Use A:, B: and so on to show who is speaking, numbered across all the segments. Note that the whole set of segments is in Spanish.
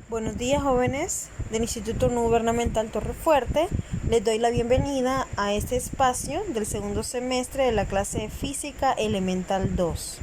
A: Buenos días, jóvenes del Instituto No Gubernamental Torrefuerte. Les doy la bienvenida a este espacio del segundo semestre de la clase de Física Elemental 2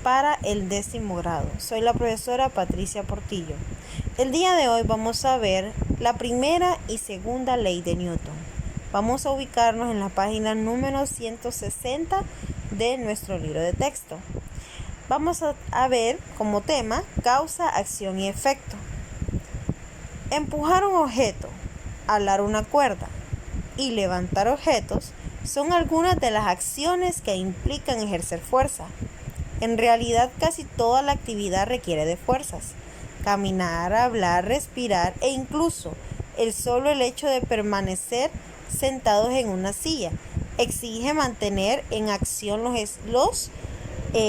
A: para el 10º grado. Soy la profesora Patricia Portillo. El día de hoy vamos a ver la primera y segunda ley de Newton. Vamos a ubicarnos en la página número 160 de nuestro libro de texto. Vamos a ver como tema causa, acción y efecto. Empujar un objeto, alar una cuerda y levantar objetos son algunas de las acciones que implican ejercer fuerza. En realidad, casi toda la actividad requiere de fuerzas. Caminar, hablar, respirar e incluso el hecho de permanecer sentados en una silla exige mantener en acción los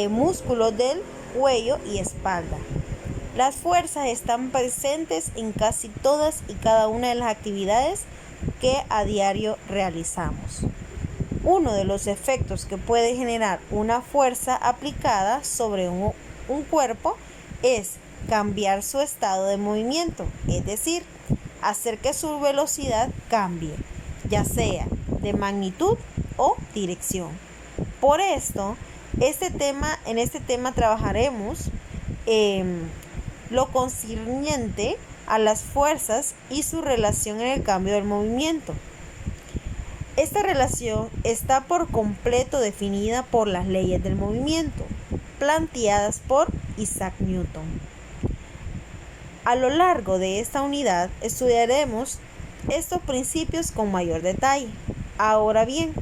A: músculos del cuello y espalda. Las fuerzas están presentes en casi todas y cada una de las actividades que a diario realizamos. Uno de los efectos que puede generar una fuerza aplicada sobre un cuerpo es cambiar su estado de movimiento, es decir, hacer que su velocidad cambie, ya sea de magnitud o dirección. Por esto, en este tema trabajaremos lo concerniente a las fuerzas y su relación en el cambio del movimiento. Esta relación está por completo definida por las leyes del movimiento, planteadas por Isaac Newton. A lo largo de esta unidad estudiaremos estos principios con mayor detalle. Ahora bien,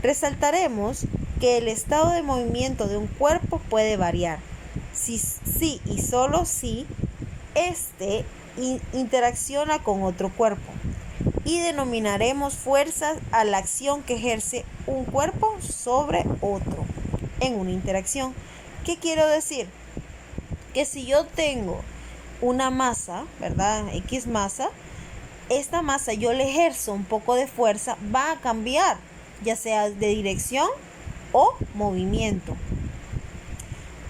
A: resaltaremos que el estado de movimiento de un cuerpo puede variar, si y solo si éste interacciona con otro cuerpo, y denominaremos fuerzas a la acción que ejerce un cuerpo sobre otro en una interacción. ¿Qué quiero decir? Que si yo tengo una masa, ¿verdad? X masa, esta masa yo le ejerzo un poco de fuerza, va a cambiar, ya sea de dirección o movimiento.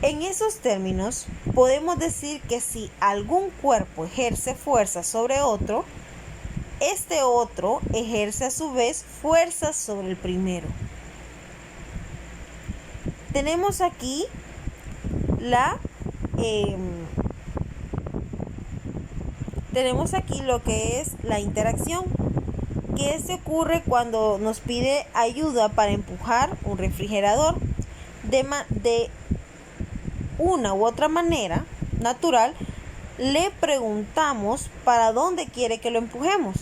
A: En esos términos, podemos decir que si algún cuerpo ejerce fuerza sobre otro, este otro ejerce a su vez fuerza sobre el primero. Tenemos aquí lo que es la interacción, que se ocurre cuando nos pide ayuda para empujar un refrigerador. De una u otra manera natural, le preguntamos para dónde quiere que lo empujemos.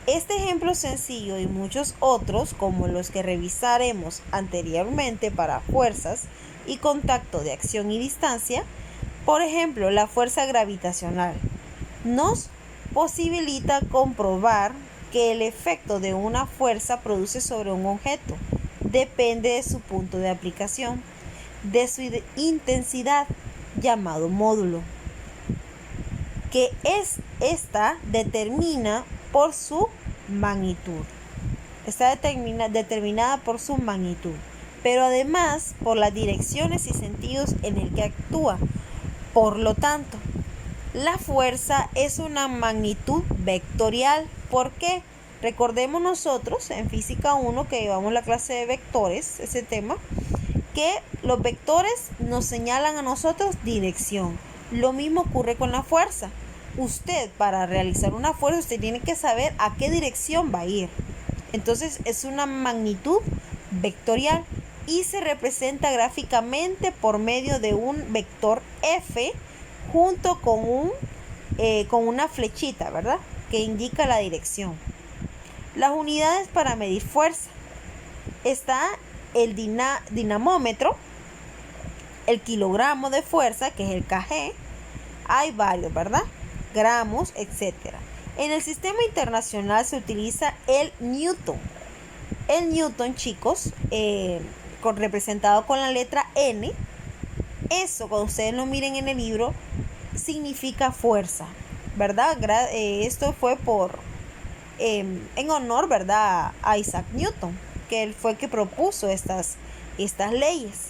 A: Este ejemplo sencillo y muchos otros, como los que revisaremos anteriormente para fuerzas y contacto de acción y distancia, por ejemplo, la fuerza gravitacional, nos posibilita comprobar que el efecto de una fuerza produce sobre un objeto depende de su punto de aplicación, de su intensidad, llamado módulo, que esta determina por su magnitud. Está determinada por su magnitud, pero además por las direcciones y sentidos en el que actúa. Por lo tanto, la fuerza es una magnitud vectorial. ¿Por qué? Recordemos nosotros en Física 1 que llevamos la clase de vectores, ese tema, que los vectores nos señalan a nosotros dirección. Lo mismo ocurre con la fuerza. Usted, para realizar una fuerza, usted tiene que saber a qué dirección va a ir. Entonces, es una magnitud vectorial y se representa gráficamente por medio de un vector F junto con una flechita, ¿verdad?, que indica la dirección. Las unidades para medir fuerza. Está el dinamómetro, el kilogramo de fuerza, que es el kg. Hay varios, ¿verdad?, gramos, etc. En el sistema internacional se utiliza el Newton. El Newton, chicos, representado con la letra N, eso cuando ustedes lo miren en el libro, significa fuerza, ¿verdad? Esto fue en honor, ¿verdad?, a Isaac Newton, que él fue el que propuso estas leyes.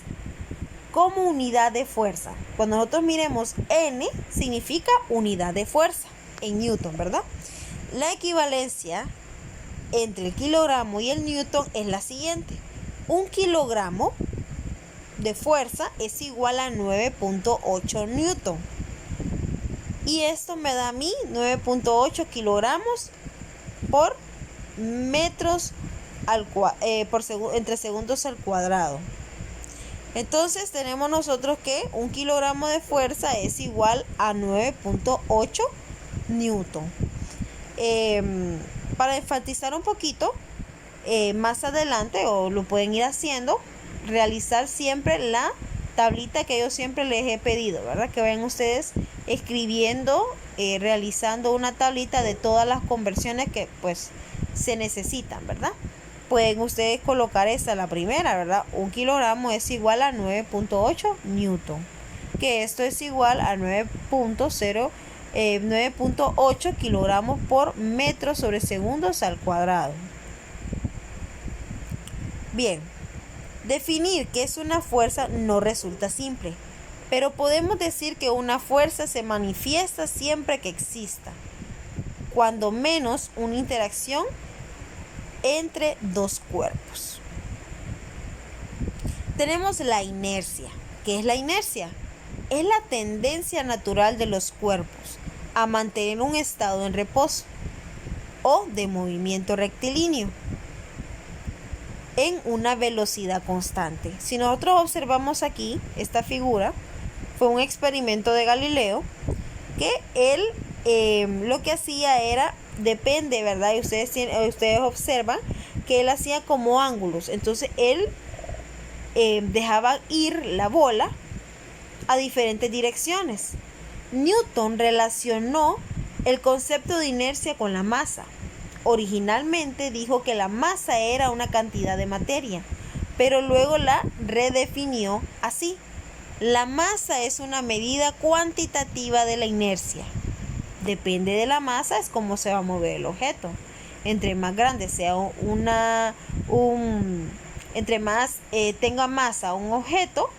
A: Como unidad de fuerza, cuando nosotros miremos N, significa unidad de fuerza. en newton, ¿verdad? La equivalencia entre el kilogramo y el newton es la siguiente. Un kilogramo de fuerza es igual a 9.8 newton. Y esto me da a mí 9.8 kilogramos por metros entre segundos al cuadrado. Entonces tenemos nosotros que un kilogramo de fuerza es igual a 9.8 newton. Para enfatizar un poquito, más adelante, o lo pueden ir haciendo, realizar siempre la tablita que yo siempre les he pedido, ¿verdad? Que vayan ustedes escribiendo, realizando una tablita de todas las conversiones que pues se necesitan, ¿verdad? Pueden ustedes colocar esta, la primera, ¿verdad? Un kilogramo es igual a 9.8 newton, que esto es igual a 9.8 kilogramos por metro sobre segundos al cuadrado. Bien, definir qué es una fuerza no resulta simple, pero podemos decir que una fuerza se manifiesta siempre que exista, cuando menos una interacción entre dos cuerpos. Tenemos la inercia. ¿Qué es la inercia? Es la tendencia natural de los cuerpos a mantener un estado en reposo o de movimiento rectilíneo en una velocidad constante. Si nosotros observamos aquí esta figura, fue un experimento de Galileo que él lo que hacía era, depende, ¿verdad? Y ustedes observan que él hacía como ángulos. Entonces él dejaba ir la bola a diferentes direcciones. Newton relacionó el concepto de inercia con la masa. Originalmente dijo que la masa era una cantidad de materia, pero luego la redefinió así. La masa es una medida cuantitativa de la inercia. Depende de la masa es cómo se va a mover el objeto. Entre más grande sea entre más tenga masa un objeto,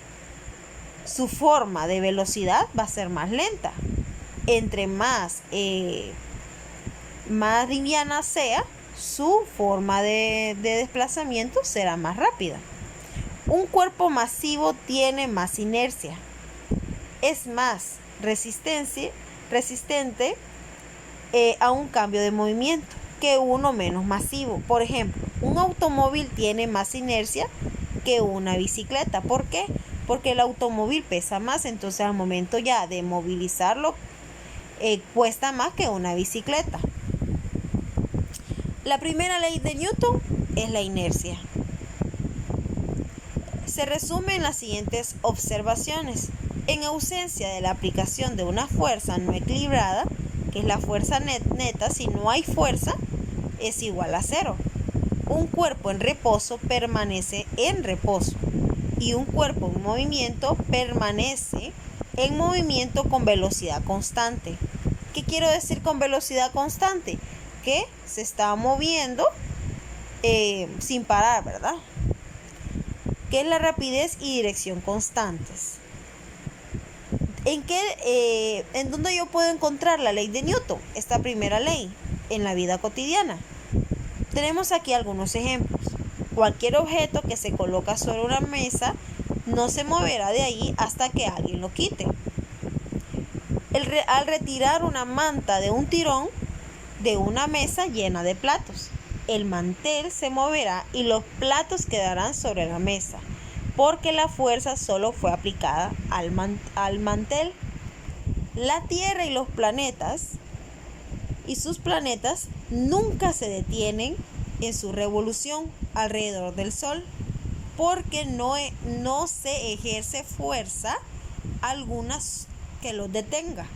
A: su forma de velocidad va a ser más lenta. Entre más liviana sea, su forma de desplazamiento será más rápida. Un cuerpo masivo tiene más inercia, es más resistente a un cambio de movimiento que uno menos masivo. Por ejemplo, un automóvil tiene más inercia que una bicicleta. ¿Por qué? Porque el automóvil pesa más, entonces al momento ya de movilizarlo cuesta más que una bicicleta. La primera ley de Newton es la inercia. Se resume en las siguientes observaciones. En ausencia de la aplicación de una fuerza no equilibrada, que es la fuerza neta, si no hay fuerza, es igual a cero. Un cuerpo en reposo permanece en reposo y un cuerpo en movimiento permanece en movimiento con velocidad constante. ¿Qué quiero decir con velocidad constante? Que se está moviendo sin parar, ¿verdad? ¿Qué es la rapidez y dirección constantes? ¿En dónde yo puedo encontrar la ley de Newton? Esta primera ley en la vida cotidiana. Tenemos aquí algunos ejemplos. Cualquier objeto que se coloca sobre una mesa no se moverá de ahí hasta que alguien lo quite. Al retirar una manta de un tirón de una mesa llena de platos, el mantel se moverá y los platos quedarán sobre la mesa, porque la fuerza solo fue aplicada al mantel. La Tierra y los planetas y sus planetas nunca se detienen en su revolución alrededor del Sol, porque no se ejerce fuerza alguna que los detenga.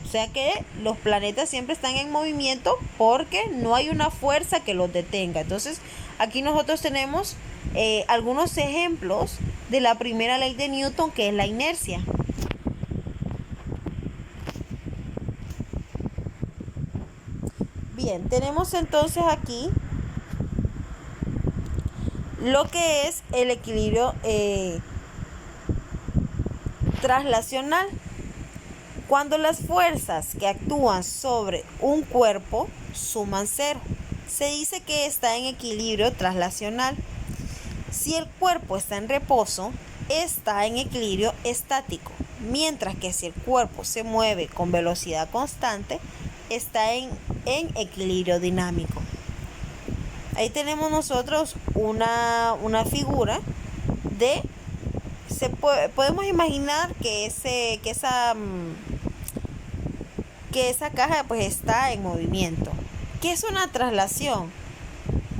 A: O sea que los planetas siempre están en movimiento porque no hay una fuerza que los detenga. Entonces, aquí nosotros tenemos algunos ejemplos de la primera ley de Newton, que es la inercia. Bien, tenemos entonces aquí lo que es el equilibrio traslacional. Cuando las fuerzas que actúan sobre un cuerpo suman cero, se dice que está en equilibrio traslacional. Si el cuerpo está en reposo, está en equilibrio estático, mientras que si el cuerpo se mueve con velocidad constante, está en equilibrio dinámico. Ahí tenemos nosotros una figura de... podemos imaginar que esa caja pues está en movimiento. ¿Qué es una traslación?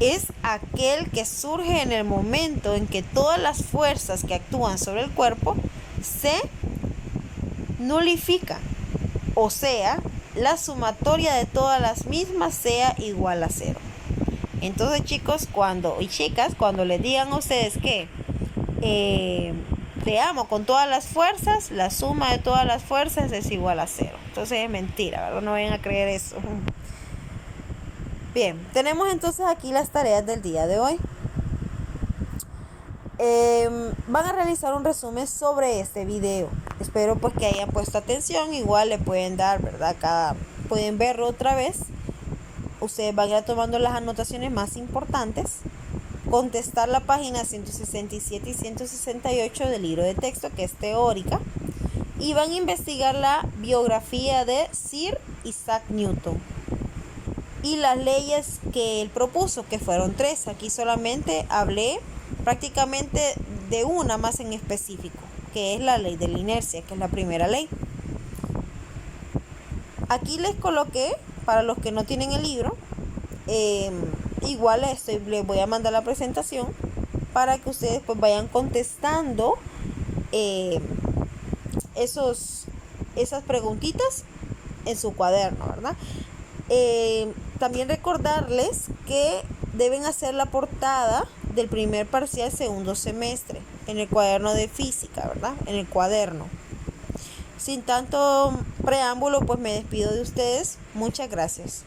A: Es aquel que surge en el momento en que todas las fuerzas que actúan sobre el cuerpo se nulifican, o sea, la sumatoria de todas las mismas sea igual a cero. Entonces, chicos y chicas, cuando les digan a ustedes que veamos con todas las fuerzas, la suma de todas las fuerzas es igual a cero. Entonces es mentira, ¿verdad? No vayan a creer eso. Bien, tenemos entonces aquí las tareas del día de hoy. Van a realizar un resumen sobre este video. Espero pues que hayan puesto atención. Igual le pueden dar, ¿verdad? Pueden verlo otra vez. Ustedes van a ir tomando las anotaciones más importantes. Contestar la página 167 y 168 del libro de texto, que es teórica. Y van a investigar la biografía de Sir Isaac Newton y las leyes que él propuso, que fueron 3. Aquí solamente hablé prácticamente de una más en específico, que es la ley de la inercia, que es la primera ley. Aquí les coloqué, para los que no tienen el libro, igual les voy a mandar la presentación para que ustedes pues vayan contestando esas preguntitas en su cuaderno, ¿verdad? También recordarles que deben hacer la portada del primer parcial segundo semestre en el cuaderno de física, ¿verdad? En el cuaderno. Sin tanto preámbulo, pues me despido de ustedes. Muchas gracias.